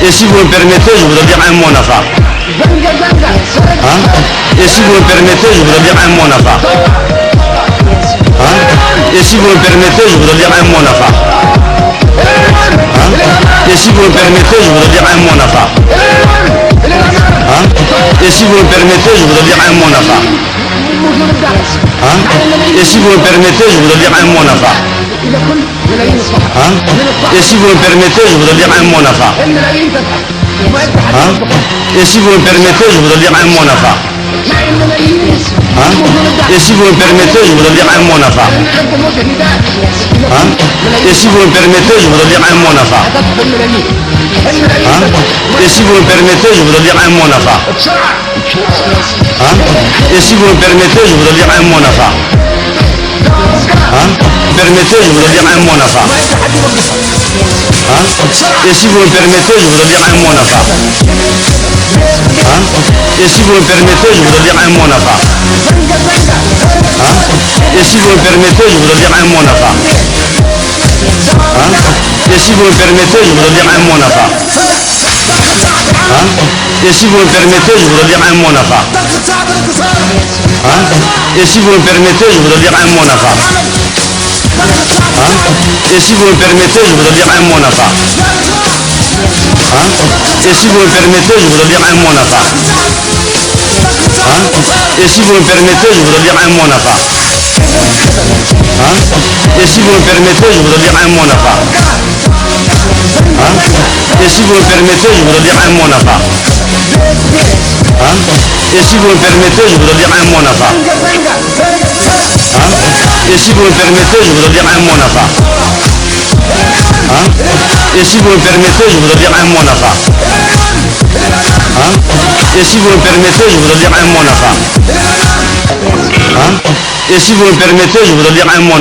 Et si vous me permettez, je voudrais dire un mot Nafa. Hein? Et si vous me permettez, je voudrais dire un mot Nafa. Hein? Et si vous me permettez, je voudrais dire un mot Nafa. Hein? Et si vous me permettez, je voudrais dire un mot Nafa. Hein? Et si vous me permettez, je voudrais dire un mot Nafa. Hein? Et si vous me permettez, je voudrais dire un mot Nafa. Hein? Et si vous me permettez, je voudrais dire un mot Nafa. Hein? Et si vous me permettez, je voudrais dire un mot Nafa. Hein? Et si vous me permettez, je voudrais dire un mot Nafa. Hein? Et si vous me permettez, je voudrais dire un mot Nafa. Hein? Et si vous me permettez, je voudrais dire un mot Nafa. Hein? Et si vous me permettez, je voudrais dire un mot Nafa. Hein? Permettez, je voudrais dire un mot Nafa. Hein? Et si vous me permettez, je voudrais dire un mot Nafa. Hein? Et si vous me permettez, je voudrais dire un mot Nafa. Hein? Et si vous me permettez, je voudrais dire un mot Nafa. Hein? Et si vous me permettez, je voudrais dire un mot Nafa. Hein? Et si vous me permettez, je voudrais dire un mot Nafa. Hein? Et si vous me permettez, je voudrais dire un mot Nafa. Hein? Et si vous me permettez, je voudrais dire un mot Nafa. Hein? Et si vous me permettez, je voudrais dire un mot Nafa. Hein? Et si vous me permettez, je voudrais dire un mot Nafa. Hein? Et si vous me permettez, je voudrais dire un mot Nafa. Hein? Et si vous me permettez, je voudrais dire un mot Nafa. Hein? Et si vous me permettez, je voudrais dire un mot Nafa. Hein? Et si vous me permettez, je voudrais dire un mot Nafa. Hein? Et si vous me permettez, je voudrais dire un mot Nafa. Hein? Et si vous me permettez, je voudrais dire un mot Nafa. Hein? Et si vous me permettez, je voudrais dire un mot Nafa.